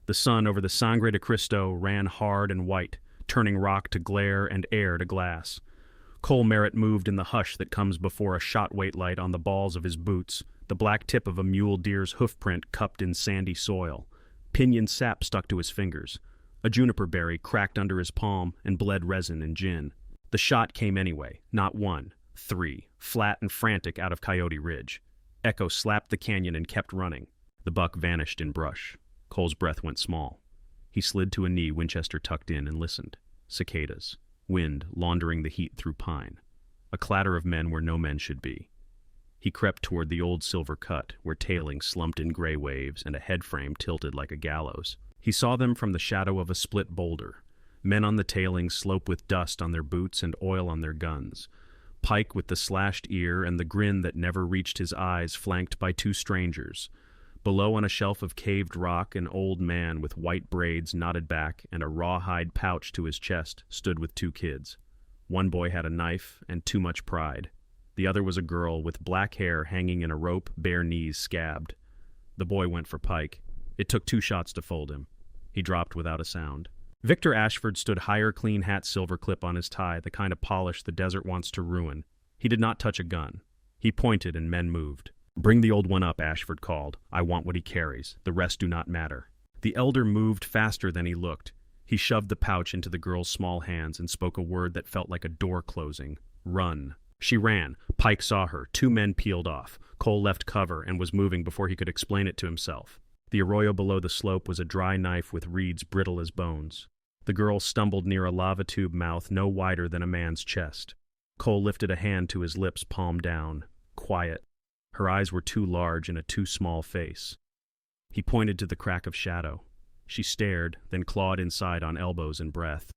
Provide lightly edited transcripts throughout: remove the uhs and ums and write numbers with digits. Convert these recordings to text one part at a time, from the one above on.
The sun over the Sangre de Cristo ran hard and white, turning rock to glare and air to glass. Cole Merritt moved in the hush that comes before a shot-weight light on the balls of his boots, the black tip of a mule deer's hoofprint cupped in sandy soil. Pinyon sap stuck to his fingers. A juniper berry cracked under his palm and bled resin and gin. The shot came anyway, not one, three, flat and frantic out of Coyote Ridge. Echo slapped the canyon and kept running. The buck vanished in brush. Cole's breath went small. He slid to a knee, Winchester tucked in, and listened. Cicadas. Wind laundering the heat through pine. A clatter of men where no men should be. He crept toward the old silver cut, where tailings slumped in gray waves and a head frame tilted like a gallows. He saw them from the shadow of a split boulder. Men on the tailings slope with dust on their boots and oil on their guns. Pike with the slashed ear and the grin that never reached his eyes, flanked by two strangers. Below, on a shelf of caved rock, an old man with white braids knotted back and a rawhide pouch to his chest stood with two kids. One boy had a knife and too much pride. The other was a girl with black hair hanging in a rope, bare knees scabbed. The boy went for Pike. It took 2 shots to fold him. He dropped without a sound. Victor Ashford stood higher, clean hat, silver clip on his tie, the kind of polish the desert wants to ruin. He did not touch a gun. He pointed and men moved. "Bring the old one up," Ashford called. "I want what he carries. The rest do not matter." The elder moved faster than he looked. He shoved the pouch into the girl's small hands and spoke a word that felt like a door closing. "Run." She ran. Pike saw her. 2 men peeled off. Cole left cover and was moving before he could explain it to himself. The arroyo below the slope was a dry knife with reeds brittle as bones. The girl stumbled near a lava tube mouth no wider than a man's chest. Cole lifted a hand to his lips, palm down. Quiet. Her eyes were too large in a too small face. He pointed to the crack of shadow. She stared, then clawed inside on elbows and breath.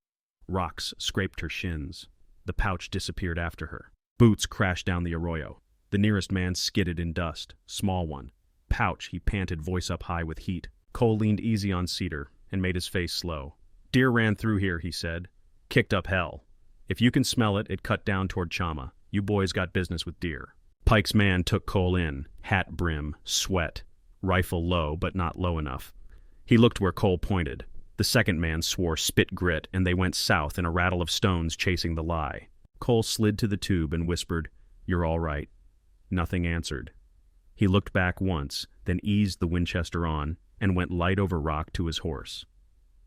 Rocks scraped her shins. The pouch disappeared after her. Boots crashed down the arroyo. The nearest man skidded in dust. Small one. "Pouch," he panted, voice up high with heat. Cole leaned easy on Cedar and made his face slow. "Deer ran through here," he said. "Kicked up hell. If you can smell it, it cut down toward Chama. You boys got business with deer." Pike's man took Cole in, hat brim, sweat, rifle low but not low enough. He looked where Cole pointed. The second man swore spit grit, and they went south in a rattle of stones chasing the lie. Cole slid to the tube and whispered, "You're all right." Nothing answered. He looked back once, then eased the Winchester on, and went light over rock to his horse.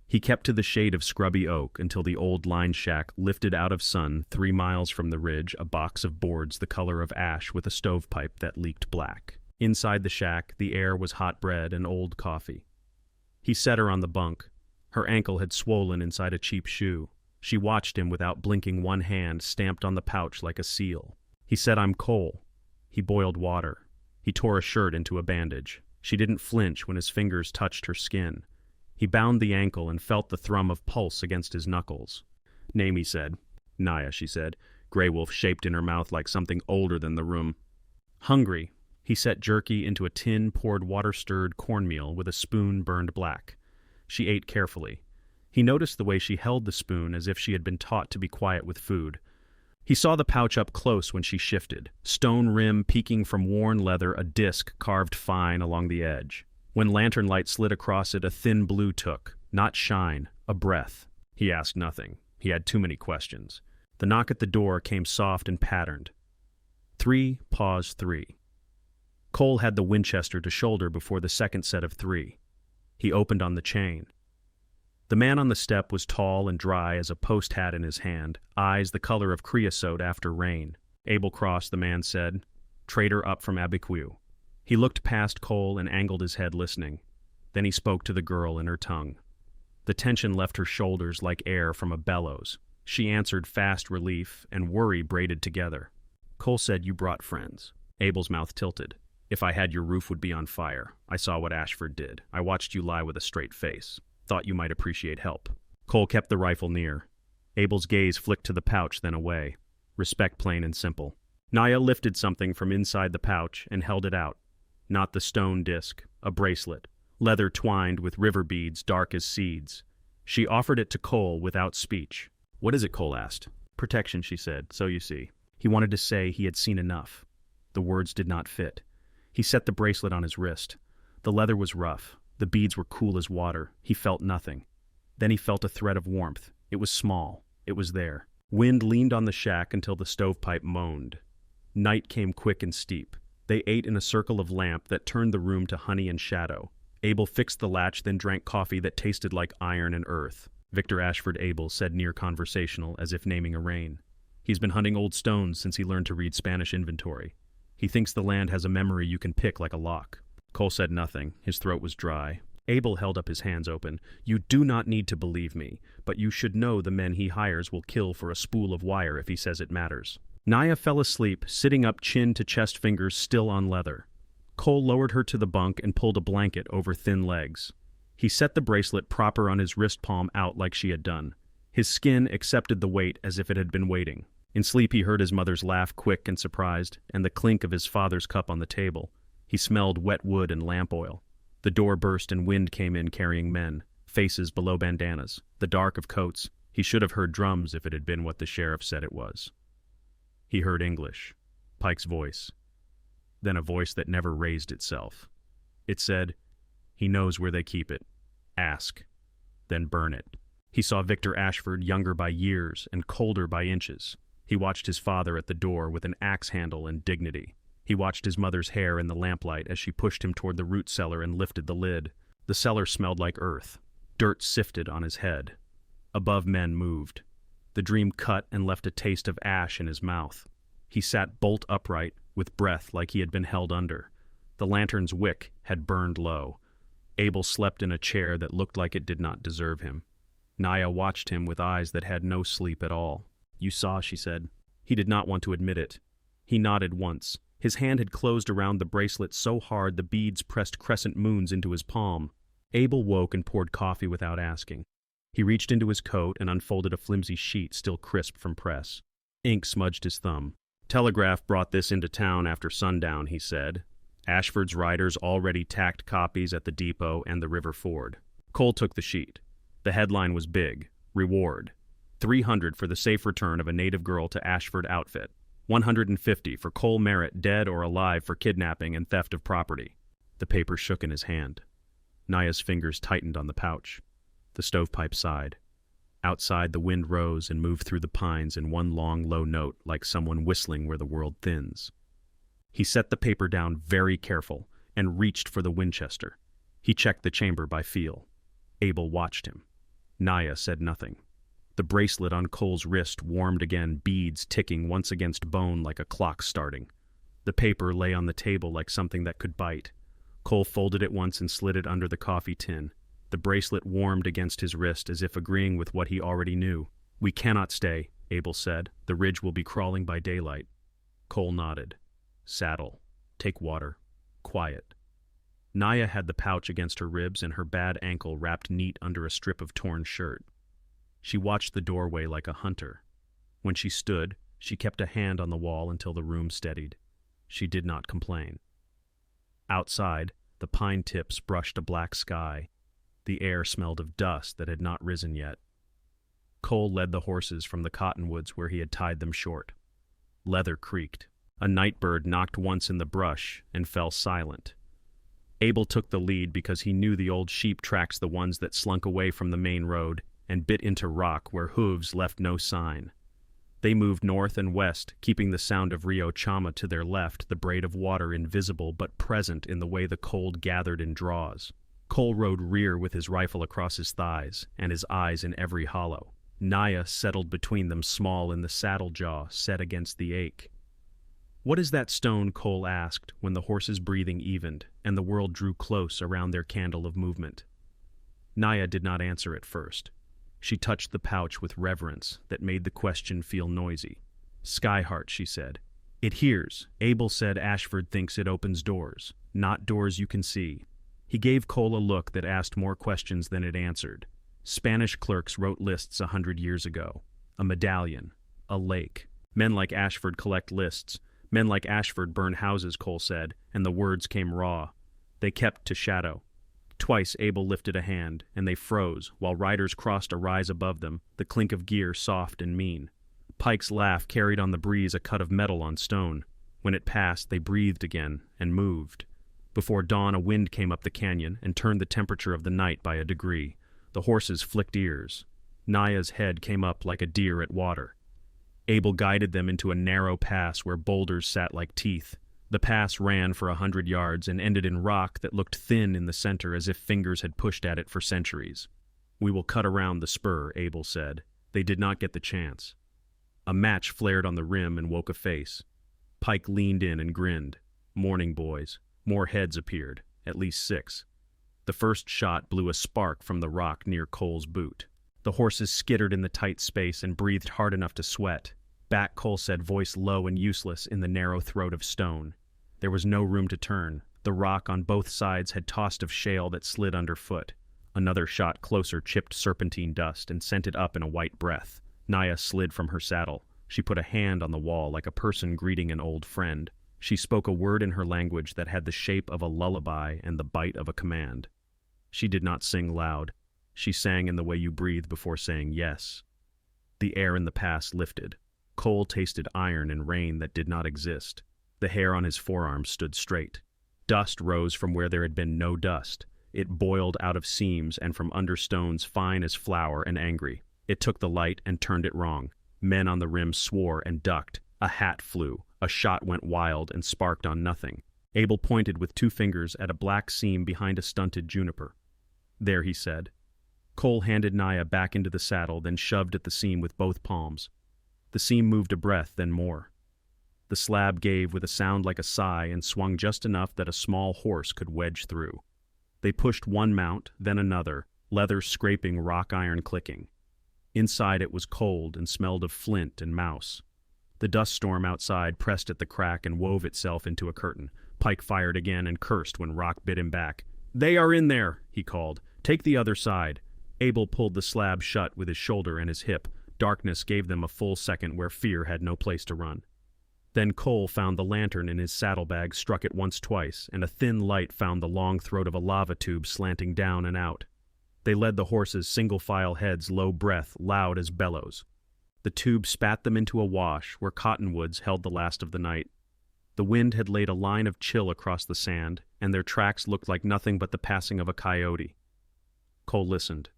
He kept to the shade of scrubby oak until the old line shack lifted out of sun 3 miles from the ridge, a box of boards the color of ash with a stovepipe that leaked black. Inside the shack, the air was hot bread and old coffee. He set her on the bunk. Her ankle had swollen inside a cheap shoe. She watched him without blinking, one hand stamped on the pouch like a seal. He said, "I'm Cole." He boiled water. He tore a shirt into a bandage. She didn't flinch when his fingers touched her skin. He bound the ankle and felt the thrum of pulse against his knuckles. "Name," he said. "Naya," she said, Grey Wolf shaped in her mouth like something older than the room. "Hungry." He set jerky into a tin, poured water-stirred cornmeal with a spoon burned black. She ate carefully. He noticed the way she held the spoon as if she had been taught to be quiet with food. He saw the pouch up close when she shifted, stone rim peeking from worn leather, a disc carved fine along the edge. When lantern light slid across it, a thin blue took, not shine, a breath. He asked nothing. He had too many questions. The knock at the door came soft and patterned. 3, pause 3. Cole had the Winchester to shoulder before the second set of 3. He opened on the chain. The man on the step was tall and dry as a post hat in his hand, eyes the color of creosote after rain. "Abel Cross," the man said. "Trader up from Abiquiu." He looked past Cole and angled his head, listening. Then he spoke to the girl in her tongue. The tension left her shoulders like air from a bellows. She answered fast relief, and worry braided together. "Cole said you brought friends." Abel's mouth tilted. "If I had, your roof would be on fire. I saw what Ashford did. I watched you lie with a straight face. Thought you might appreciate help." Cole kept the rifle near. Abel's gaze flicked to the pouch, then away. Respect plain and simple. Naya lifted something from inside the pouch and held it out. Not the stone disc, a bracelet, leather twined with river beads dark as seeds. She offered it to Cole without speech. "What is it?" Cole asked. "Protection," she said, "so you see." He wanted to say he had seen enough. The words did not fit. He set the bracelet on his wrist. The leather was rough. The The beads were cool as water. He felt nothing. Then he felt a thread of warmth. It was small. It was there. Wind leaned on the shack until the stovepipe moaned. Night came quick and steep. They ate in a circle of lamp that turned the room to honey and shadow. Abel fixed the latch, then drank coffee that tasted like iron and earth. Victor Ashford Abel said near conversational, as if naming a rain. He's been hunting old stones since he learned to read Spanish inventory. He thinks the land has a memory you can pick like a lock. Cole said nothing. His throat was dry. Abel held up his hands open. You do not need to believe me, but you should know the men he hires will kill for a spool of wire if he says it matters. Naya fell asleep, sitting up, chin to chest, fingers still on leather. Cole lowered her to the bunk and pulled a blanket over thin legs. He set the bracelet proper on his wrist palm out like she had done. His skin accepted the weight as if it had been waiting. In sleep he heard his mother's laugh, quick and surprised, and the clink of his father's cup on the table. He smelled wet wood and lamp oil. The door burst and wind came in carrying men, faces below bandanas, the dark of coats. He should have heard drums if it had been what the sheriff said it was. He heard English, Pike's voice, then a voice that never raised itself. It said, "He knows where they keep it. Ask, then burn it." He saw Victor Ashford, younger by years and colder by inches. He watched his father at the door with an axe handle and dignity. He watched his mother's hair in the lamplight as she pushed him toward the root cellar and lifted the lid. The cellar smelled like earth. Dirt sifted on his head. Above men moved. The dream cut and left a taste of ash in his mouth. He sat bolt upright, with breath like he had been held under. The lantern's wick had burned low. Abel slept in a chair that looked like it did not deserve him. Naya watched him with eyes that had no sleep at all. "You saw," she said. He did not want to admit it. He nodded once. His hand had closed around the bracelet so hard the beads pressed crescent moons into his palm. Abel woke and poured coffee without asking. He reached into his coat and unfolded a flimsy sheet still crisp from press. Ink smudged his thumb. "Telegraph brought this into town after sundown," he said. "Ashford's riders already tacked copies at the depot and the river ford." Cole took the sheet. The headline was big. Reward. 300 for the safe return of a native girl to Ashford outfit. 150 for Cole Merritt, dead or alive, for kidnapping and theft of property. The paper shook in his hand. Naya's fingers tightened on the pouch. The stovepipe sighed. Outside, the wind rose and moved through the pines in one long, low note, like someone whistling where the world thins. He set the paper down, very careful, and reached for the Winchester. He checked the chamber by feel. Abel watched him. Naya said nothing. The bracelet on Cole's wrist warmed again, beads ticking once against bone like a clock starting. The paper lay on the table like something that could bite. Cole folded it once and slid it under the coffee tin. The bracelet warmed against his wrist as if agreeing with what he already knew. "We cannot stay," Abel said. "The ridge will be crawling by daylight." Cole nodded. "Saddle. Take water. Quiet." Naya had the pouch against her ribs and her bad ankle wrapped neat under a strip of torn shirt. She watched the doorway like a hunter. When she stood, she kept a hand on the wall until the room steadied. She did not complain. Outside, the pine tips brushed a black sky. The air smelled of dust that had not risen yet. Cole led the horses from the cottonwoods where he had tied them short. Leather creaked. A nightbird knocked once in the brush and fell silent. Abel took the lead because he knew the old sheep tracks, the ones that slunk away from the main road and bit into rock where hooves left no sign. They moved north and west, keeping the sound of Rio Chama to their left, the braid of water invisible but present in the way the cold gathered in draws. Cole rode rear with his rifle across his thighs and his eyes in every hollow. Naya settled between them, small in the saddle jaw set against the ache. "What is that stone?" Cole asked when the horses' breathing evened and the world drew close around their candle of movement. Naya did not answer at first. She touched the pouch with reverence that made the question feel noisy. "Skyheart," she said. "It hears. Abel said Ashford thinks it opens doors, not doors you can see." He gave Cole a look that asked more questions than it answered. Spanish clerks wrote lists 100 years ago. A medallion. A lake. Men like Ashford collect lists. Men like Ashford burn houses, Cole said, and the words came raw. They kept to shadow. Twice Abel lifted a hand, and they froze, while riders crossed a rise above them, the clink of gear soft and mean. Pike's laugh carried on the breeze a cut of metal on stone. When it passed, they breathed again and moved. Before dawn, a wind came up the canyon and turned the temperature of the night by a degree. The horses flicked ears. Naya's head came up like a deer at water. Abel guided them into a narrow pass where boulders sat like teeth. The pass ran for 100 yards and ended in rock that looked thin in the center as if fingers had pushed at it for centuries. "We will cut around the spur," Abel said. They did not get the chance. A match flared on the rim and woke a face. Pike leaned in and grinned. "Morning, boys." More heads appeared, at least 6. The first shot blew a spark from the rock near Cole's boot. The horses skittered in the tight space and breathed hard enough to sweat. "Back," Cole said, voice low and useless in the narrow throat of stone. There was no room to turn. The rock on both sides had tossed of shale that slid underfoot. Another shot closer chipped serpentine dust and sent it up in a white breath. Naya slid from her saddle. She put a hand on the wall like a person greeting an old friend. She spoke a word in her language that had the shape of a lullaby and the bite of a command. She did not sing loud. She sang in the way you breathe before saying yes. The air in the pass lifted. Cole tasted iron and rain that did not exist. The hair on his forearms stood straight. Dust rose from where there had been no dust. It boiled out of seams and from under stones fine as flour and angry. It took the light and turned it wrong. Men on the rim swore and ducked. A hat flew. A shot went wild and sparked on nothing. Abel pointed with 2 fingers at a black seam behind a stunted juniper. "There," he said. Cole handed Naya back into the saddle, then shoved at the seam with both palms. The seam moved a breath, then more. The slab gave with a sound like a sigh and swung just enough that a small horse could wedge through. They pushed one mount, then another, leather scraping, rock iron clicking. Inside it was cold and smelled of flint and mouse. The dust storm outside pressed at the crack and wove itself into a curtain. Pike fired again and cursed when Rock bit him back. "They are in there," he called. "Take the other side." Abel pulled the slab shut with his shoulder and his hip. Darkness gave them a full second where fear had no place to run. Then Cole found the lantern in his saddlebag, struck it once twice, and a thin light found the long throat of a lava tube slanting down and out. They led the horses' single-file heads, low breath, loud as bellows. The tube spat them into a wash where cottonwoods held the last of the night. The wind had laid a line of chill across the sand, and their tracks looked like nothing but the passing of a coyote. Cole listened.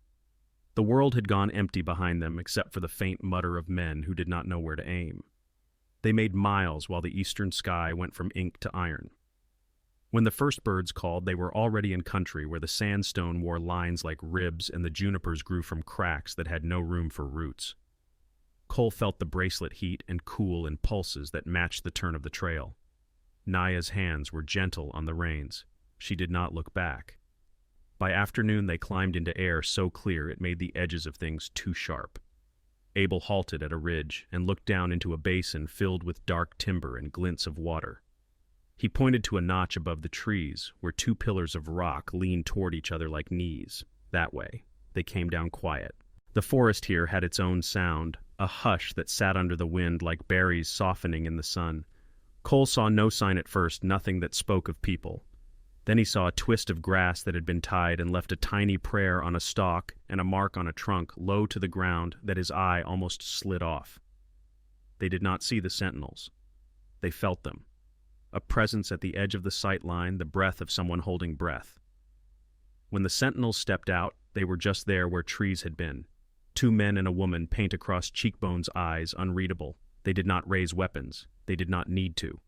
The world had gone empty behind them except for the faint mutter of men who did not know where to aim. They made miles while the eastern sky went from ink to iron. When the first birds called, they were already in country where the sandstone wore lines like ribs and the junipers grew from cracks that had no room for roots. Cole felt the bracelet heat and cool in pulses that matched the turn of the trail. Naya's hands were gentle on the reins. She did not look back. By afternoon they climbed into air so clear it made the edges of things too sharp. Abel halted at a ridge and looked down into a basin filled with dark timber and glints of water. He pointed to a notch above the trees where 2 pillars of rock leaned toward each other like knees. That way. They came down quiet. The forest here had its own sound, a hush that sat under the wind like berries softening in the sun. Cole saw no sign at first, nothing that spoke of people. Then he saw a twist of grass that had been tied and left a tiny prayer on a stalk and a mark on a trunk low to the ground that his eye almost slid off. They did not see the sentinels. They felt them. A presence at the edge of the sight line, the breath of someone holding breath. When the sentinels stepped out, they were just there where trees had been. 2 men and a woman, paint across cheekbones' eyes, unreadable. They did not raise weapons. They did not need to.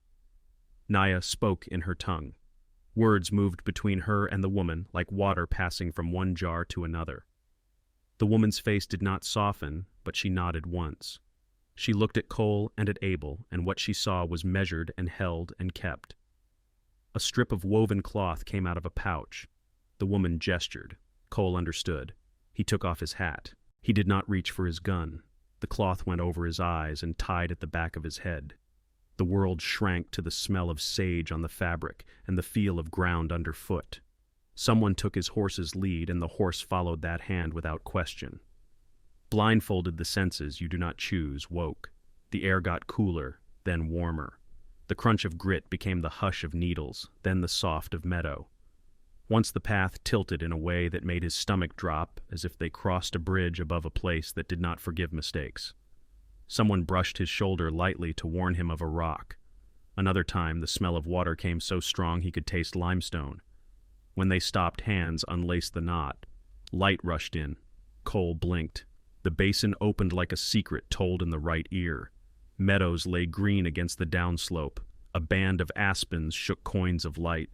Naya spoke in her tongue. Words moved between her and the woman like water passing from one jar to another. The woman's face did not soften, but she nodded once. She looked at Cole and at Abel, and what she saw was measured and held and kept. A strip of woven cloth came out of a pouch. The woman gestured. Cole understood. He took off his hat. He did not reach for his gun. The cloth went over his eyes and tied at the back of his head. The world shrank to the smell of sage on the fabric and the feel of ground underfoot. Someone took his horse's lead, and the horse followed that hand without question. Blindfolded, the senses you do not choose woke. The air got cooler, then warmer. The crunch of grit became the hush of needles, then the soft of meadow. Once the path tilted in a way that made his stomach drop, as if they crossed a bridge above a place that did not forgive mistakes. Someone brushed his shoulder lightly to warn him of a rock. Another time, the smell of water came so strong he could taste limestone. When they stopped, hands unlaced the knot. Light rushed in. Cole blinked. The basin opened like a secret told in the right ear. Meadows lay green against the downslope. A band of aspens shook coins of light.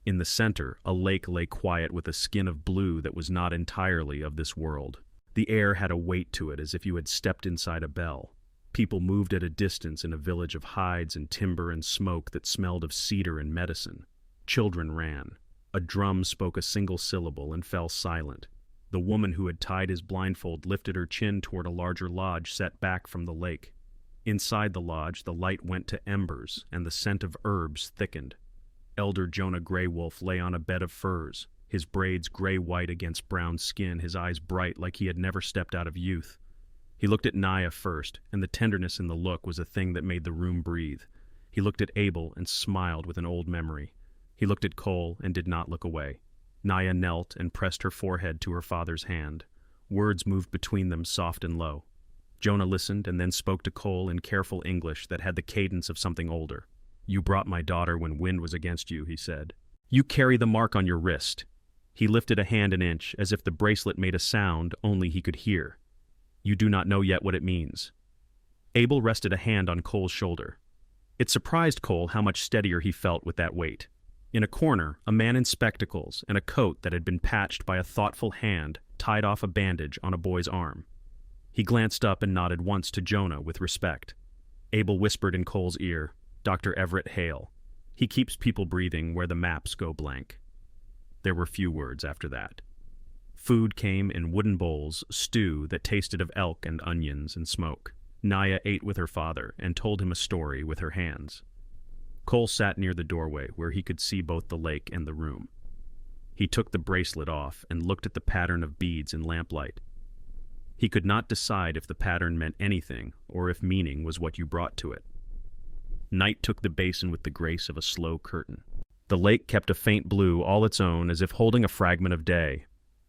In the center, a lake lay quiet with a skin of blue that was not entirely of this world. The air had a weight to it as if you had stepped inside a bell. People moved at a distance in a village of hides and timber and smoke that smelled of cedar and medicine. Children ran. A drum spoke a single syllable and fell silent. The woman who had tied his blindfold lifted her chin toward a larger lodge set back from the lake. Inside the lodge, the light went to embers, and the scent of herbs thickened. Elder Jonah Greywolf lay on a bed of furs, his braids gray-white against brown skin, his eyes bright like he had never stepped out of youth. He looked at Naya first, and the tenderness in the look was a thing that made the room breathe. He looked at Abel and smiled with an old memory. He looked at Cole and did not look away. Naya knelt and pressed her forehead to her father's hand. Words moved between them, soft and low. Jonah listened and then spoke to Cole in careful English that had the cadence of something older. "You brought my daughter when wind was against you," he said. "You carry the mark on your wrist." He lifted a hand an inch, as if the bracelet made a sound only he could hear. "You do not know yet what it means." Abel rested a hand on Cole's shoulder. It surprised Cole how much steadier he felt with that weight. In a corner, a man in spectacles and a coat that had been patched by a thoughtful hand tied off a bandage on a boy's arm. He glanced up and nodded once to Jonah with respect. Abel whispered in Cole's ear, "Dr. Everett Hale. He keeps people breathing where the maps go blank." There were few words after that. Food came in wooden bowls, stew that tasted of elk and onions and smoke. Naya ate with her father and told him a story with her hands. Cole sat near the doorway where he could see both the lake and the room. He took the bracelet off and looked at the pattern of beads in lamplight. He could not decide if the pattern meant anything or if meaning was what you brought to it. Night took the basin with the grace of a slow curtain. The lake kept a faint blue all its own, as if holding a fragment of day.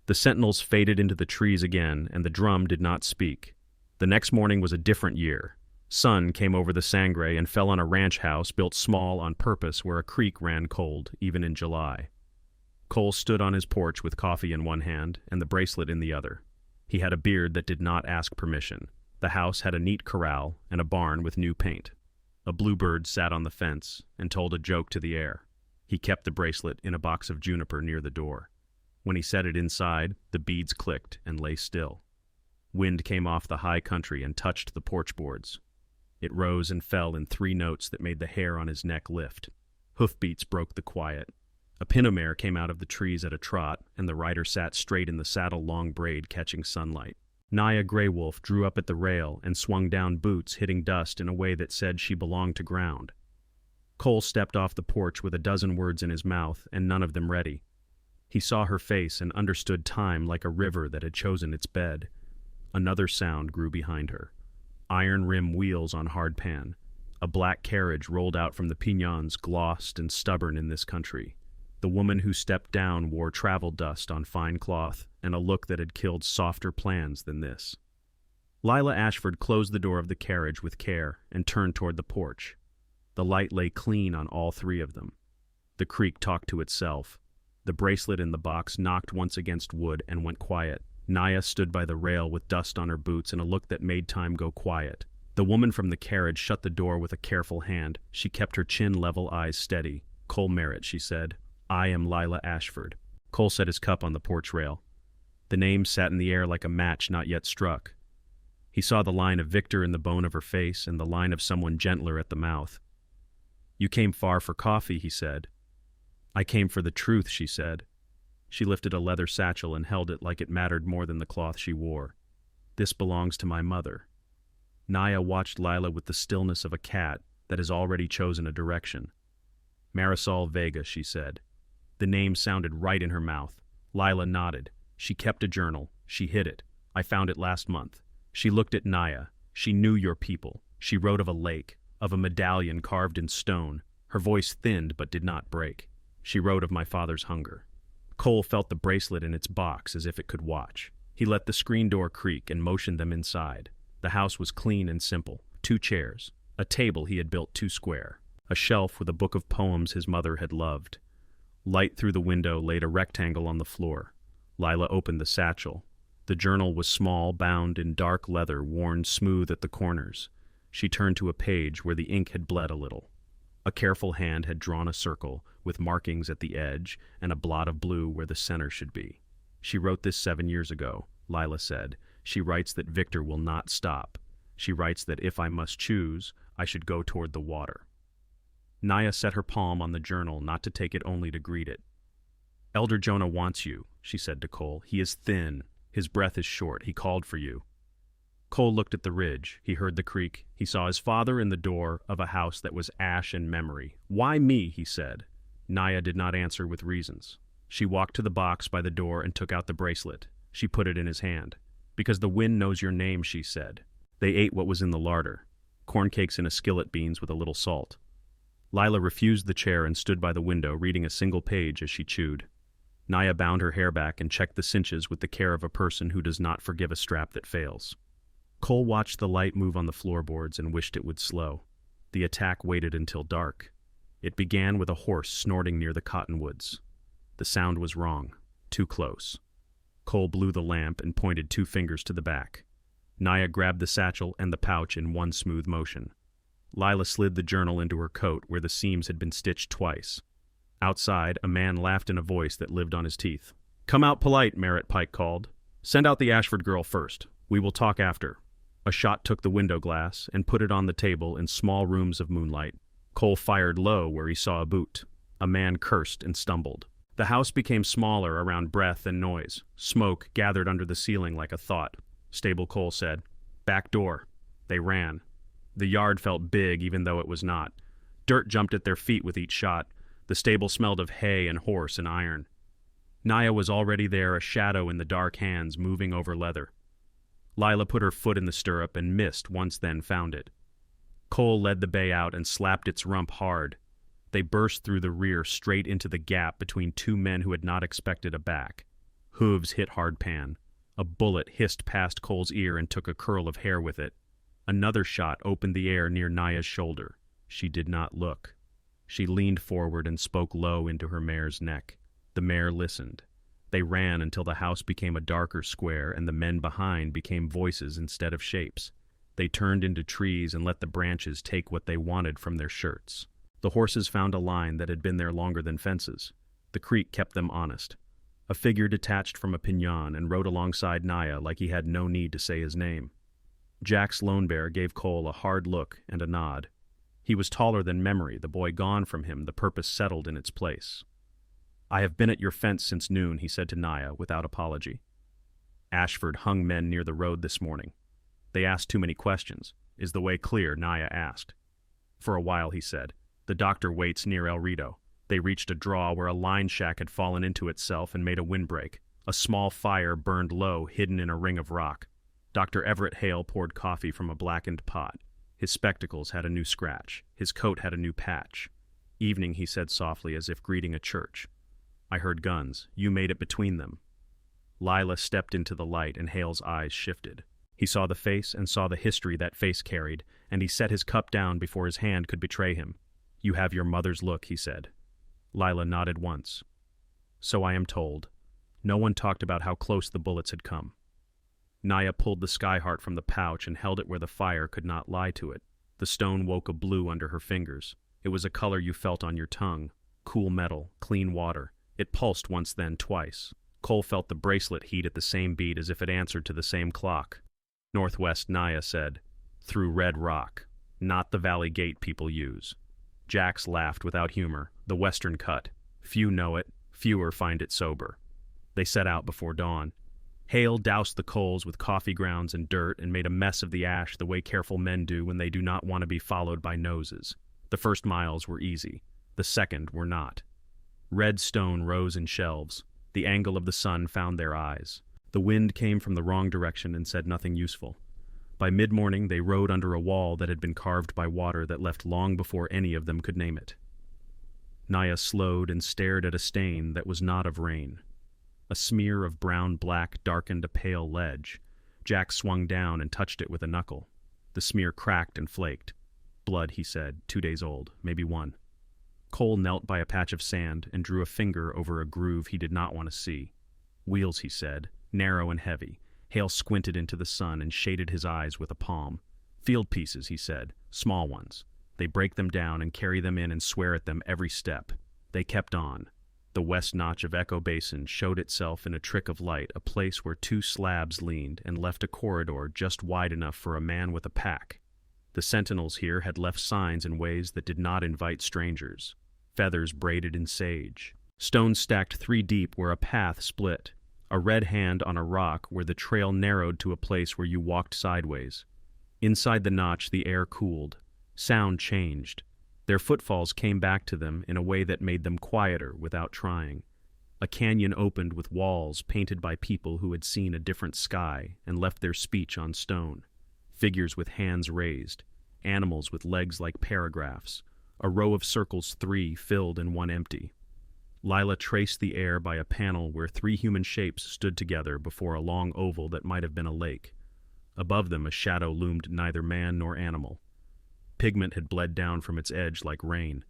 The sentinels faded into the trees again, and the drum did not speak. The next morning was a different year. Sun came over the Sangre and fell on a ranch house built small on purpose where a creek ran cold, even in July. Cole stood on his porch with coffee in one hand and the bracelet in the other. He had a beard that did not ask permission. The house had a neat corral and a barn with new paint. A bluebird sat on the fence and told a joke to the air. He kept the bracelet in a box of juniper near the door. When he set it inside, the beads clicked and lay still. Wind came off the high country and touched the porch boards. It rose and fell in 3 notes that made the hair on his neck lift. Hoofbeats broke the quiet. A pinto mare came out of the trees at a trot, and the rider sat straight in the saddle, long braid catching sunlight. Naya Greywolf drew up at the rail and swung down boots, hitting dust in a way that said she belonged to ground. Cole stepped off the porch with a dozen words in his mouth, and none of them ready. He saw her face and understood time like a river that had chosen its bed. Another sound grew behind her. Iron rim wheels on hard pan. A black carriage rolled out from the piñons, glossed and stubborn in this country. The woman who stepped down wore travel dust on fine cloth and a look that had killed softer plans than this. Lila Ashford closed the door of the carriage with care and turned toward the porch. The light lay clean on all 3 of them. The creek talked to itself. The bracelet in the box knocked once against wood and went quiet. Naya stood by the rail with dust on her boots and a look that made time go quiet. The woman from the carriage shut the door with a careful hand. She kept her chin level, eyes steady. "Cole Merritt," she said. "I am Lila Ashford." Cole set his cup on the porch rail. The name sat in the air like a match not yet struck. He saw the line of Victor in the bone of her face and the line of someone gentler at the mouth. "You came far for coffee," he said. "I came for the truth," she said. She lifted a leather satchel and held it like it mattered more than the cloth she wore. "This belongs to my mother." Naya watched Lila with the stillness of a cat that has already chosen a direction. "Marisol Vega," she said. The name sounded right in her mouth. Lila nodded. "She kept a journal. She hid it. I found it last month." She looked at Naya. "She knew your people. She wrote of a lake, of a medallion carved in stone." Her voice thinned but did not break. "She wrote of my father's hunger." Cole felt the bracelet in its box as if it could watch. He let the screen door creak and motioned them inside. The house was clean and simple. 2 chairs. A table he had built 2 square. a shelf with a book of poems his mother had loved. Light through the window laid a rectangle on the floor. Lila opened the satchel. The journal was small, bound in dark leather, worn smooth at the corners. She turned to a page where the ink had bled a little. A careful hand had drawn a circle, with markings at the edge and a blot of blue where the center should be. She wrote this 7 years ago, Lila said. She writes that Victor will not stop. She writes that if I must choose, I should go toward the water. Naya set her palm on the journal, not to take it only to greet it. Elder Jonah wants you, she said to Cole. He is thin. His breath is short. He called for you. Cole looked at the ridge. He heard the creek. He saw his father in the door of a house that was ash and memory. Why me, he said. Naya did not answer with reasons. She walked to the box by the door and took out the bracelet. She put it in his hand. Because the wind knows your name, she said. They ate what was in the larder. Corn cakes in a skillet, beans with a little salt. Lila refused the chair and stood by the window, reading a single page as she chewed. Naya bound her hair back and checked the cinches with the care of a person who does not forgive a strap that fails. Cole watched the light move on the floorboards and wished it would slow. The attack waited until dark. It began with a horse snorting near the cottonwoods. The sound was wrong. Too close. Cole blew the lamp and pointed 2 fingers to the back. Naya grabbed the satchel and the pouch in one smooth motion. Lila slid the journal into her coat where the seams had been stitched twice. Outside, a man laughed in a voice that lived on his teeth. Come out polite, Merritt Pike called. Send out the Ashford girl first. We will talk after. A shot took the window glass and put it on the table in small rooms of moonlight. Cole fired low where he saw a boot. A man cursed and stumbled. The house became smaller around breath and noise. Smoke gathered under the ceiling like a thought. Stable Cole said, Back door. They ran. The yard felt big even though it was not. Dirt jumped at their feet with each shot. The stable smelled of hay and horse and iron. Naya was already there, a shadow in the dark hands moving over leather. Lila put her foot in the stirrup and missed, once then found it. Cole led the bay out and slapped its rump hard. They burst through the rear straight into the gap between 2 men who had not expected a back. Hooves hit hard pan. A bullet hissed past Cole's ear and took a curl of hair with it. Another shot opened the air near Naya's shoulder. She did not look. She leaned forward and spoke low into her mare's neck. The mare listened. They ran until the house became a darker square and the men behind became voices instead of shapes. They turned into trees and let the branches take what they wanted from their shirts. The horses found a line that had been there longer than fences. The creek kept them honest. A figure detached from a piñon and rode alongside Naya like he had no need to say his name. Jack's lone bear gave Cole a hard look and a nod. He was taller than memory, the boy gone from him, the purpose settled in its place. I have been at your fence since noon, he said to Naya without apology. Ashford hung men near the road this morning. They asked too many questions. Is the way clear? Naya asked. For a while, he said. The doctor waits near El Rito. They reached a draw where a line shack had fallen into itself and made a windbreak. A small fire burned low, hidden in a ring of rock. Dr. Everett Hale poured coffee from a blackened pot. His spectacles had a new scratch. His coat had a new patch. Evening, he said softly, as if greeting a church. I heard guns. You made it between them. Lila stepped into the light, and Hale's eyes shifted. He saw the face and saw the history that face carried, and he set his cup down before his hand could betray him. You have your mother's look, he said. Lila nodded once. So I am told. No one talked about how close the bullets had come. Naya pulled the skyheart from the pouch and held it where the fire could not lie to it. The stone woke a blue under her fingers. It was a color you felt on your tongue. Cool metal, clean water. It pulsed once then, twice. Cole felt the bracelet heat at the same beat as if it answered to the same clock. Northwest, Naya said. Through red rock. Not the valley gate people use. Jax laughed without humor. The western cut. Few know it. Fewer find it sober. They set out before dawn. Hale doused the coals with coffee grounds and dirt and made a mess of the ash the way careful men do when they do not want to be followed by noses. The first miles were easy. The second were not. Red stone rose in shelves. The angle of the sun found their eyes. The wind came from the wrong direction and said nothing useful. By mid-morning they rode under a wall that had been carved by water that left long before any of them could name it. Naya slowed and stared at a stain that was not of rain. A smear of brown-black darkened a pale ledge. Jack swung down and touched it with a knuckle. The smear cracked and flaked. blood, he said, 2 days old, maybe 1. Cole knelt by a patch of sand and drew a finger over a groove he did not want to see. Wheels, he said, narrow and heavy. Hale squinted into the sun and shaded his eyes with a palm. Field pieces, he said, small ones. They break them down and carry them in and swear at them every step. They kept on. The west notch of Echo Basin showed itself in a trick of light, a place where 2 slabs leaned and left a corridor just wide enough for a man with a pack. The sentinels here had left signs in ways that did not invite strangers. Feathers braided in sage. Stones stacked 3 deep where a path split. A red hand on a rock where the trail narrowed to a place where you walked sideways. Inside the notch the air cooled. Sound changed. Their footfalls came back to them in a way that made them quieter without trying. A canyon opened with walls painted by people who had seen a different sky and left their speech on stone. Figures with hands raised. Animals with legs like paragraphs. A row of circles, 3 filled and 1 empty. Lila traced the air by a panel where 3 human shapes stood together before a long oval that might have been a lake. Above them a shadow loomed, neither man nor animal. Pigment had bled down from its edge like rain.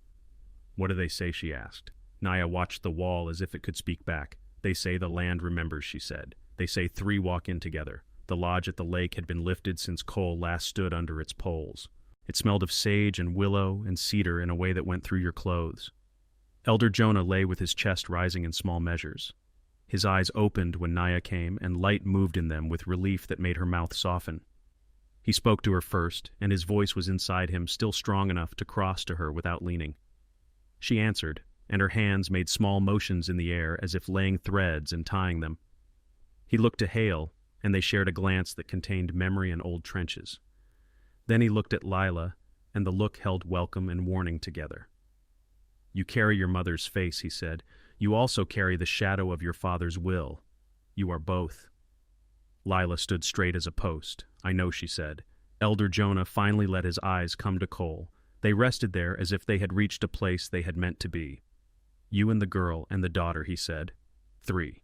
"What do they say?" she asked. Naya watched the wall as if it could speak back. "They say the land remembers," she said. "They say 3 walk in together." The lodge at the lake had been lifted since Cole last stood under its poles. It smelled of sage and willow and cedar in a way that went through your clothes. Elder Jonah lay with his chest rising in small measures. His eyes opened when Naya came, and light moved in them with relief that made her mouth soften. He spoke to her first, and his voice was inside him, still strong enough to cross to her without leaning. She answered, and her hands made small motions in the air as if laying threads and tying them. He looked to Hale, and they shared a glance that contained memory and old trenches. Then he looked at Lila, and the look held welcome and warning together. "You carry your mother's face," he said. "You also carry the shadow of your father's will. You are both." Lila stood straight as a post. "I know," she said. Elder Jonah finally let his eyes come to Cole. They rested there as if they had reached a place they had meant to be. "You and the girl and the daughter," he said. 3.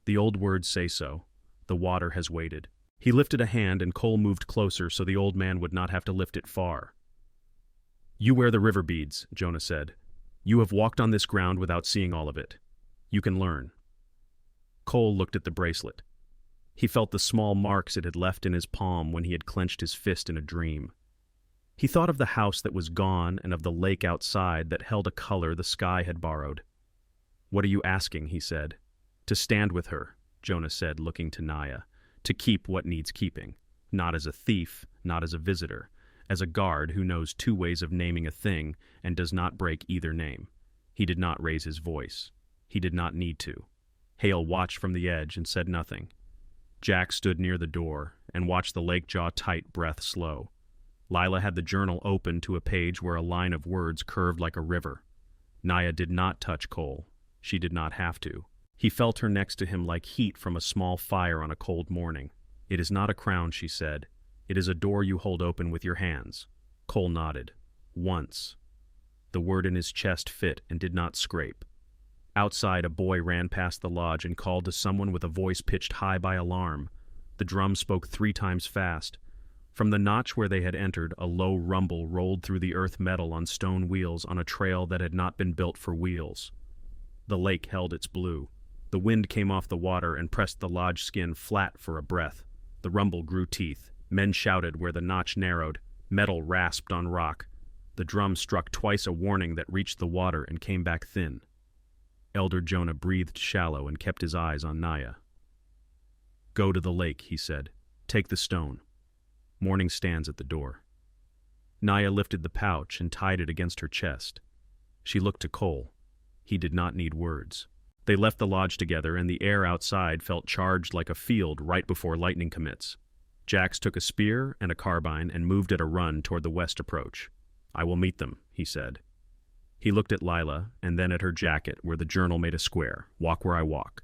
The old words say so. The water has waited. He lifted a hand and Cole moved closer so the old man would not have to lift it far. "You wear the river beads," Jonah said. "You have walked on this ground without seeing all of it. You can learn." Cole looked at the bracelet. He felt the small marks it had left in his palm when he had clenched his fist in a dream. He thought of the house that was gone and of the lake outside that held a color the sky had borrowed. "What are you asking?" he said. "To stand with her," Jonah said, looking to Naya. "To keep what needs keeping. Not as a thief, not as a visitor. As a guard who knows 2 ways of naming a thing and does not break either name." He did not raise his voice. He did not need to. Hale watched from the edge and said nothing. Jack stood near the door and watched the lake jaw tight, breath slow. Lila had the journal open to a page where a line of words curved like a river. Naya did not touch Cole. She did not have to. He felt her next to him like heat from a small fire on a cold morning. "It is not a crown," she said. "It is a door you hold open with your hands." Cole nodded. "Once." The word in his chest fit and did not scrape. Outside, a boy ran past the lodge and called to someone with a voice pitched high by alarm. The drum spoke 3 times fast. From the notch where they had entered, a low rumble rolled through the earth metal on stone wheels on a trail that had not been built for wheels. The lake held its blue. The wind came off the water and pressed the lodge skin flat for a breath. The rumble grew teeth. Men shouted where the notch narrowed. Metal rasped on rock. The drum struck twice, a warning that reached the water and came back thin. Elder Jonah breathed shallow and kept his eyes on Naya. "Go to the lake," he said. "Take the stone. Morning stands at the door." Naya lifted the pouch and tied it against her chest. She looked to Cole. He did not need words. They left the lodge together, and the air outside felt charged like a field right before lightning commits. Jax took a spear and a carbine and moved at a run toward the west approach. "I will meet them," he said. He looked at Lila and then at her jacket where the journal made a square. "Walk where I walk."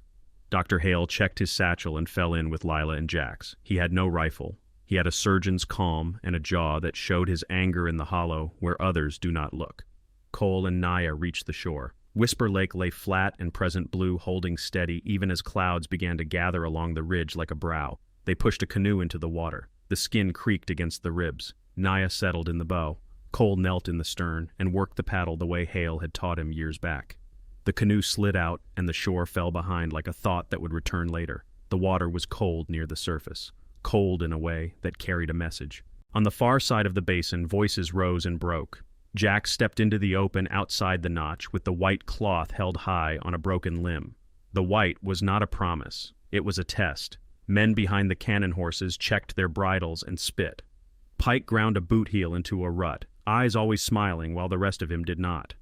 Dr. Hale checked his satchel and fell in with Lila and Jax. He had no rifle. He had a surgeon's calm and a jaw that showed his anger in the hollow where others do not look. Cole and Naya reached the shore. Whisper Lake lay flat and present blue, holding steady even as clouds began to gather along the ridge like a brow. They pushed a canoe into the water. The skin creaked against the ribs. Naya settled in the bow. Cole knelt in the stern and worked the paddle the way Hale had taught him years back. The canoe slid out, and the shore fell behind like a thought that would return later. The water was cold near the surface, cold in a way that carried a message. On the far side of the basin, voices rose and broke. Jack stepped into the open outside the notch with the white cloth held high on a broken limb. The white was not a promise. It was a test. Men behind the cannon horses checked their bridles and spit. Pike ground a boot heel into a rut, eyes always smiling while the rest of him did not.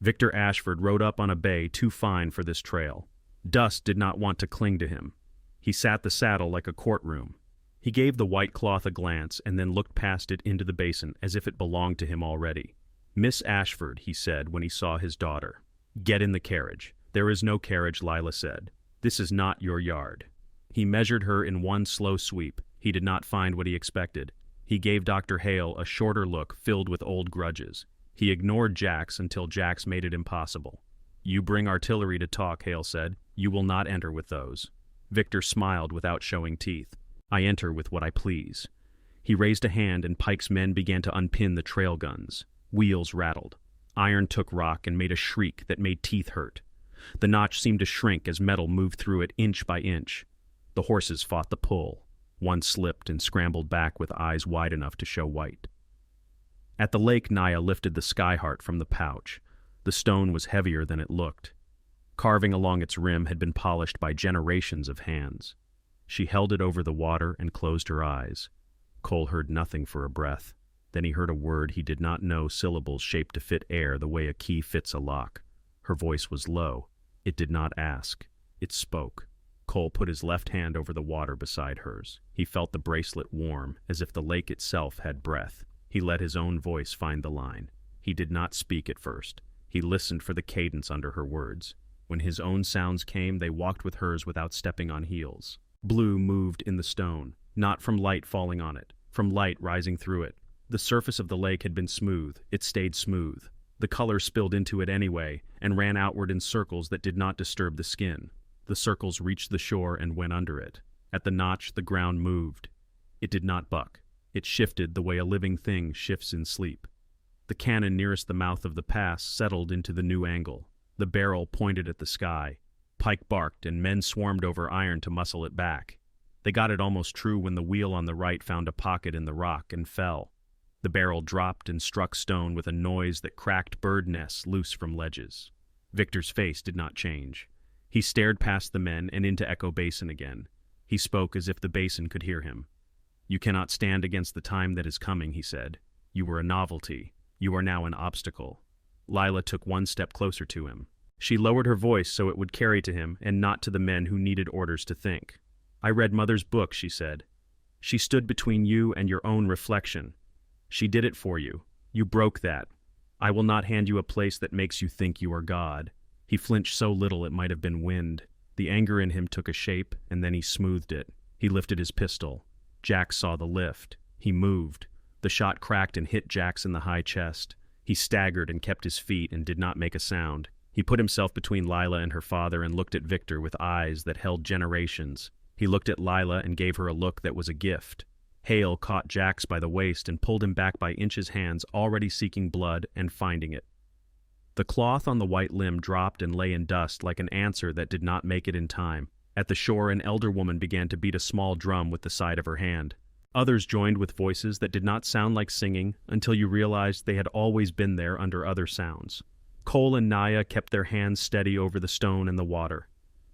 Victor Ashford rode up on a bay too fine for this trail. Dust did not want to cling to him. He sat the saddle like a courtroom. He gave the white cloth a glance and then looked past it into the basin as if it belonged to him already. "Miss Ashford," he said when he saw his daughter. "Get in the carriage." "There is no carriage," Lila said. "This is not your yard." He measured her in one slow sweep. He did not find what he expected. He gave Dr. Hale a shorter look filled with old grudges. He ignored Jack's until Jack's made it impossible. "You bring artillery to talk," Hale said. "You will not enter with those." Victor smiled without showing teeth. "I enter with what I please." He raised a hand and Pike's men began to unpin the trail guns. Wheels rattled. Iron took rock and made a shriek that made teeth hurt. The notch seemed to shrink as metal moved through it inch by inch. The horses fought the pull. One slipped and scrambled back with eyes wide enough to show white. At the lake, Naya lifted the skyheart from the pouch. The stone was heavier than it looked. Carving along its rim had been polished by generations of hands. She held it over the water and closed her eyes. Cole heard nothing for a breath. Then he heard a word he did not know, syllables shaped to fit air the way a key fits a lock. Her voice was low. It did not ask. It spoke. Cole put his left hand over the water beside hers. He felt the bracelet warm, as if the lake itself had breath. He let his own voice find the line. He did not speak at first. He listened for the cadence under her words. When his own sounds came, they walked with hers without stepping on heels. Blue moved in the stone, not from light falling on it, from light rising through it. The surface of the lake had been smooth. It stayed smooth. The color spilled into it anyway, and ran outward in circles that did not disturb the skin. The circles reached the shore and went under it. At the notch, the ground moved. It did not buck. It shifted the way a living thing shifts in sleep. The cannon nearest the mouth of the pass settled into the new angle. The barrel pointed at the sky. Pike barked, and men swarmed over iron to muscle it back. They got it almost true when the wheel on the right found a pocket in the rock and fell. The barrel dropped and struck stone with a noise that cracked bird nests loose from ledges. Victor's face did not change. He stared past the men and into Echo Basin again. He spoke as if the basin could hear him. "You cannot stand against the time that is coming," he said. "You were a novelty. You are now an obstacle." Lila took one step closer to him. She lowered her voice so it would carry to him and not to the men who needed orders to think. "I read Mother's book," she said. "She stood between you and your own reflection. She did it for you. You broke that. I will not hand you a place that makes you think you are God." He flinched so little it might have been wind. The anger in him took a shape, and then he smoothed it. He lifted his pistol. Jack saw the lift. He moved. The shot cracked and hit Jax in the high chest. He staggered and kept his feet and did not make a sound. He put himself between Lila and her father and looked at Victor with eyes that held generations. He looked at Lila and gave her a look that was a gift. Hale caught Jax by the waist and pulled him back by Inch's hands, already seeking blood and finding it. The cloth on the white limb dropped and lay in dust like an answer that did not make it in time. At the shore, an elder woman began to beat a small drum with the side of her hand. Others joined with voices that did not sound like singing until you realized they had always been there under other sounds. Cole and Naya kept their hands steady over the stone and the water.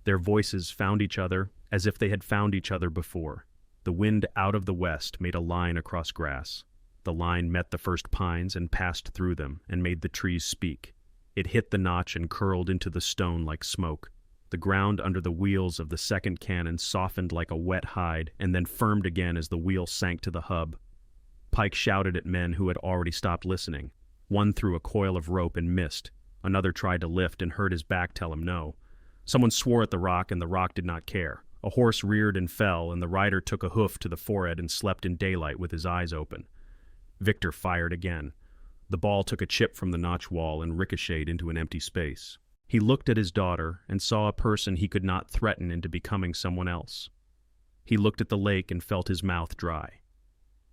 Their voices found each other as if they had found each other before. The wind out of the west made a line across grass. The line met the first pines and passed through them and made the trees speak. It hit the notch and curled into the stone like smoke. The ground under the wheels of the second cannon softened like a wet hide and then firmed again as the wheel sank to the hub. Pike shouted at men who had already stopped listening. One threw a coil of rope and missed. Another tried to lift and heard his back tell him no. Someone swore at the rock and the rock did not care. A horse reared and fell, and the rider took a hoof to the forehead and slept in daylight with his eyes open. Victor fired again. The ball took a chip from the notch wall and ricocheted into an empty space. He looked at his daughter and saw a person he could not threaten into becoming someone else. He looked at the lake and felt his mouth dry.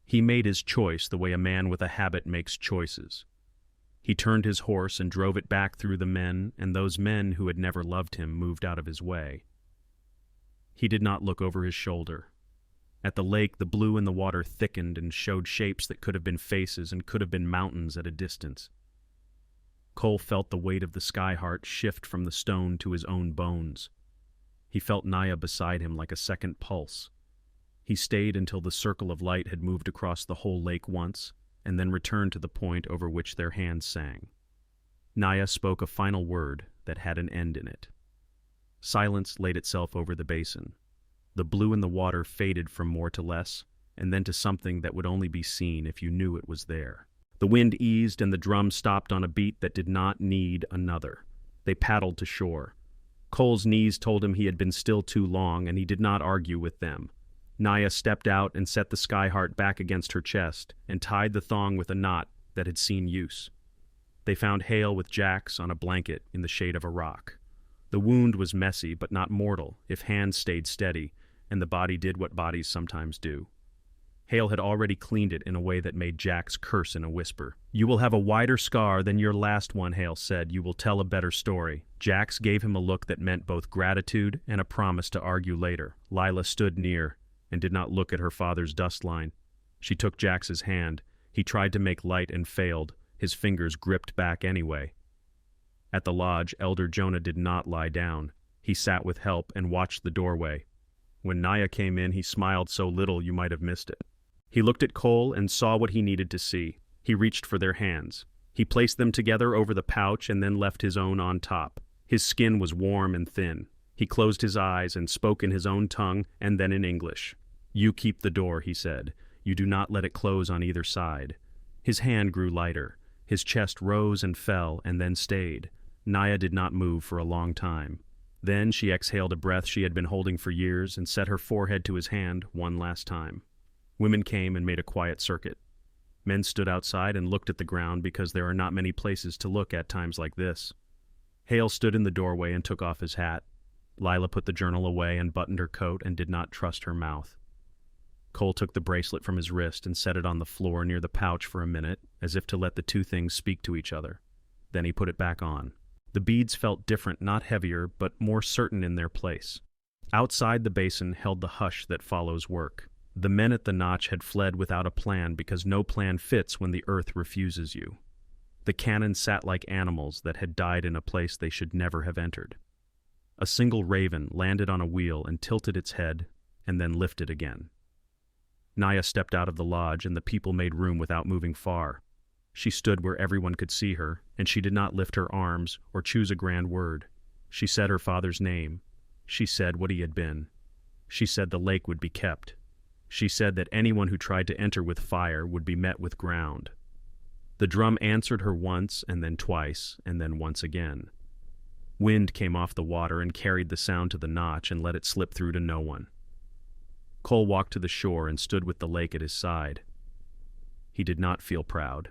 He made his choice the way a man with a habit makes choices. He turned his horse and drove it back through the men, and those men who had never loved him moved out of his way. He did not look over his shoulder. At the lake, the blue in the water thickened and showed shapes that could have been faces and could have been mountains at a distance. Cole felt the weight of the sky-heart shift from the stone to his own bones. He felt Naya beside him like a second pulse. He stayed until the circle of light had moved across the whole lake once, and then returned to the point over which their hands sang. Naya spoke a final word that had an end in it. Silence laid itself over the basin. The blue in the water faded from more to less, and then to something that would only be seen if you knew it was there. The wind eased and the drum stopped on a beat that did not need another. They paddled to shore. Cole's knees told him he had been still too long, and he did not argue with them. Naya stepped out and set the sky-heart back against her chest and tied the thong with a knot that had seen use. They found Hale with Jax on a blanket in the shade of a rock. The wound was messy but not mortal if hands stayed steady, and the body did what bodies sometimes do. Hale had already cleaned it in a way that made Jax curse in a whisper. "You will have a wider scar than your last one," Hale said. "You will tell a better story." Jax gave him a look that meant both gratitude and a promise to argue later. Lila stood near and did not look at her father's dust line. She took Jax's hand. He tried to make light and failed. His fingers gripped back anyway. At the lodge, Elder Jonah did not lie down. He sat with help and watched the doorway. When Naya came in, he smiled so little you might have missed it. He looked at Cole and saw what he needed to see. He reached for their hands. He placed them together over the pouch and then left his own on top. His skin was warm and thin. He closed his eyes and spoke in his own tongue and then in English. "You keep the door," he said. "You do not let it close on either side." His hand grew lighter. His chest rose and fell and then stayed. Naya did not move for a long time. Then she exhaled a breath she had been holding for years and set her forehead to his hand one last time. Women came and made a quiet circuit. Men stood outside and looked at the ground because there are not many places to look at times like this. Hale stood in the doorway and took off his hat. Lila put the journal away and buttoned her coat and did not trust her mouth. Cole took the bracelet from his wrist and set it on the floor near the pouch for a minute, as if to let the two things speak to each other. Then he put it back on. The beads felt different, not heavier, but more certain in their place. Outside the basin held the hush that follows work. The men at the notch had fled without a plan because no plan fits when the earth refuses you. The cannon sat like animals that had died in a place they should never have entered. A single raven landed on a wheel and tilted its head, and then lifted again. Naya stepped out of the lodge, and the people made room without moving far. She stood where everyone could see her, and she did not lift her arms or choose a grand word. She said her father's name. She said what he had been. She said the lake would be kept. She said that anyone who tried to enter with fire would be met with ground. The drum answered her once, and then twice, and then once again. Wind came off the water and carried the sound to the notch and let it slip through to no one. Cole walked to the shore and stood with the lake at his side. He did not feel proud.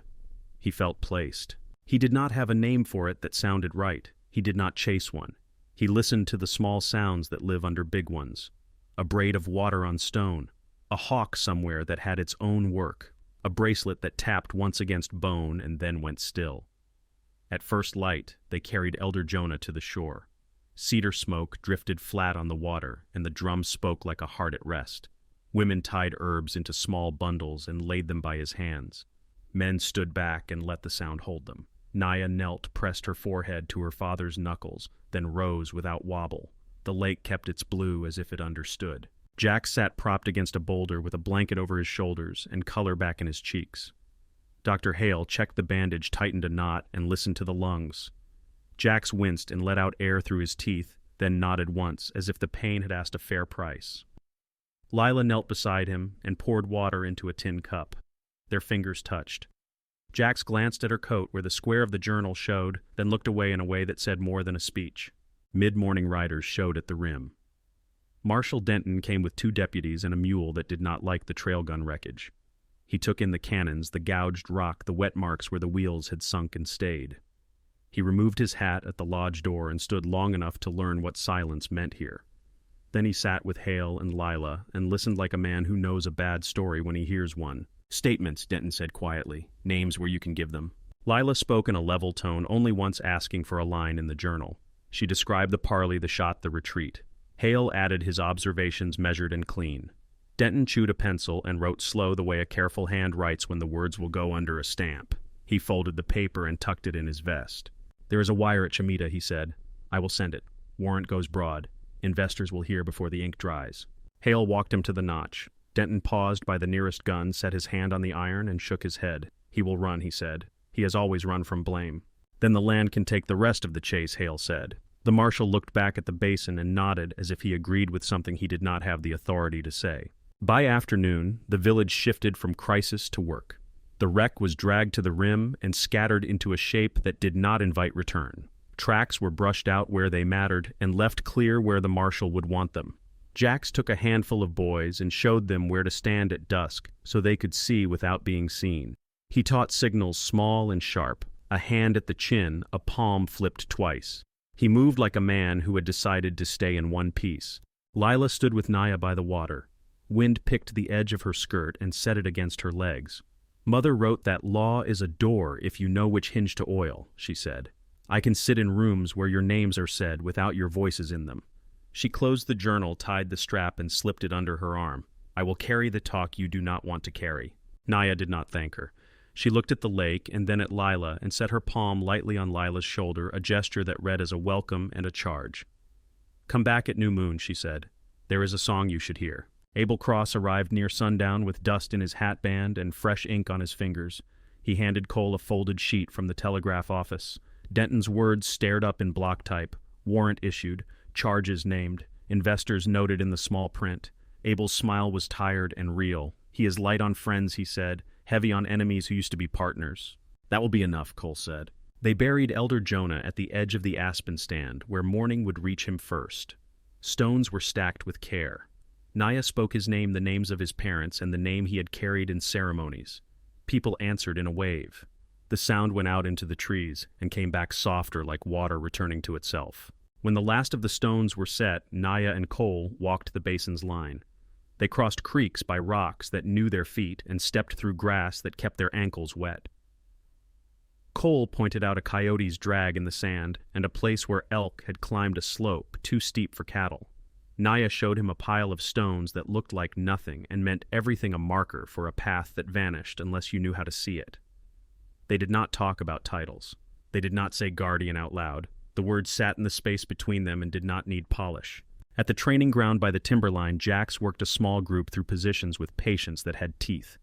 He felt placed. He did not have a name for it that sounded right. He did not chase one. He listened to the small sounds that live under big ones. A braid of water on stone. A hawk somewhere that had its own work. A bracelet that tapped once against bone and then went still. At first light, they carried Elder Jonah to the shore. Cedar smoke drifted flat on the water, and the drum spoke like a heart at rest. Women tied herbs into small bundles and laid them by his hands. Men stood back and let the sound hold them. Naya knelt, pressed her forehead to her father's knuckles, then rose without wobble. The lake kept its blue as if it understood. Jack sat propped against a boulder with a blanket over his shoulders and color back in his cheeks. Dr. Hale checked the bandage, tightened a knot, and listened to the lungs. Jax winced and let out air through his teeth, then nodded once, as if the pain had asked a fair price. Lila knelt beside him and poured water into a tin cup. Their fingers touched. Jax glanced at her coat where the square of the journal showed, then looked away in a way that said more than a speech. Mid-morning riders showed at the rim. Marshal Denton came with 2 deputies and a mule that did not like the trail gun wreckage. He took in the cannons, the gouged rock, the wet marks where the wheels had sunk and stayed. He removed his hat at the lodge door and stood long enough to learn what silence meant here. Then he sat with Hale and Lila and listened like a man who knows a bad story when he hears one. Statements, Denton said quietly. Names where you can give them. Lila spoke in a level tone, only once asking for a line in the journal. She described the parley, the shot, the retreat. Hale added his observations measured and clean. Denton chewed a pencil and wrote slow the way a careful hand writes when the words will go under a stamp. He folded the paper and tucked it in his vest. There is a wire at Chamita, he said. I will send it. Warrant goes broad. Investors will hear before the ink dries. Hale walked him to the notch. Denton paused by the nearest gun, set his hand on the iron, and shook his head. He will run, he said. He has always run from blame. Then the land can take the rest of the chase, Hale said. The marshal looked back at the basin and nodded as if he agreed with something he did not have the authority to say. By afternoon, the village shifted from crisis to work. The wreck was dragged to the rim and scattered into a shape that did not invite return. Tracks were brushed out where they mattered and left clear where the marshal would want them. Jax took a handful of boys and showed them where to stand at dusk so they could see without being seen. He taught signals small and sharp, a hand at the chin, a palm flipped twice. He moved like a man who had decided to stay in one piece. Lila stood with Naya by the water. Wind picked the edge of her skirt and set it against her legs. Mother wrote that law is a door if you know which hinge to oil, she said. I can sit in rooms where your names are said without your voices in them. She closed the journal, tied the strap, and slipped it under her arm. I will carry the talk you do not want to carry. Naya did not thank her. She looked at the lake and then at Lila and set her palm lightly on Lila's shoulder, a gesture that read as a welcome and a charge. Come back at new moon, she said. There is a song you should hear. Abel Cross arrived near sundown with dust in his hatband and fresh ink on his fingers. He handed Cole a folded sheet from the telegraph office. Denton's words stared up in block type. Warrant issued. Charges named. Investors noted in the small print. Abel's smile was tired and real. He is light on friends, he said, heavy on enemies who used to be partners. That will be enough, Cole said. They buried Elder Jonah at the edge of the aspen stand, where morning would reach him first. Stones were stacked with care. Naya spoke his name, the names of his parents, and the name he had carried in ceremonies. People answered in a wave. The sound went out into the trees and came back softer like water returning to itself. When the last of the stones were set, Naya and Cole walked the basin's line. They crossed creeks by rocks that knew their feet and stepped through grass that kept their ankles wet. Cole pointed out a coyote's drag in the sand and a place where elk had climbed a slope too steep for cattle. Naya showed him a pile of stones that looked like nothing and meant everything, a marker for a path that vanished unless you knew how to see it. They did not talk about titles. They did not say guardian out loud. The words sat in the space between them and did not need polish. At the training ground by the timberline, Jax worked a small group through positions with patience that had teeth.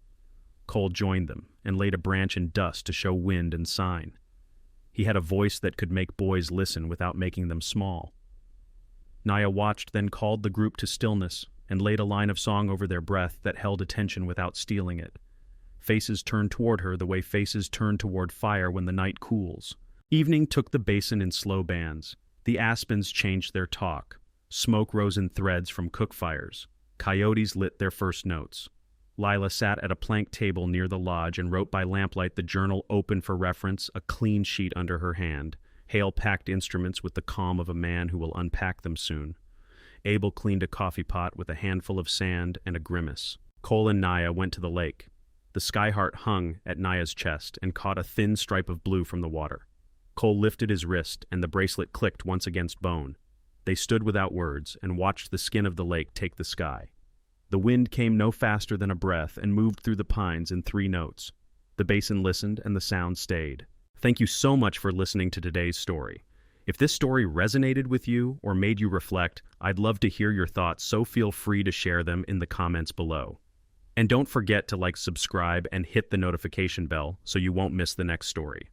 Cole joined them and laid a branch in dust to show wind and sign. He had a voice that could make boys listen without making them small. Naya watched, then called the group to stillness and laid a line of song over their breath that held attention without stealing it. Faces turned toward her the way faces turn toward fire when the night cools. Evening took the basin in slow bands. The aspens changed their talk. Smoke rose in threads from cook fires. Coyotes lit their first notes. Lila sat at a plank table near the lodge and wrote by lamplight, the journal open for reference, a clean sheet under her hand. Hale packed instruments with the calm of a man who will unpack them soon. Abel cleaned a coffee pot with a handful of sand and a grimace. Cole and Naya went to the lake. The skyheart hung at Naya's chest and caught a thin stripe of blue from the water. Cole lifted his wrist and the bracelet clicked once against bone. They stood without words and watched the skin of the lake take the sky. The wind came no faster than a breath and moved through the pines in 3 notes. The basin listened and the sound stayed. Thank you so much for listening to today's story. If this story resonated with you or made you reflect, I'd love to hear your thoughts, so feel free to share them in the comments below. And don't forget to subscribe and hit the notification bell so you won't miss the next story.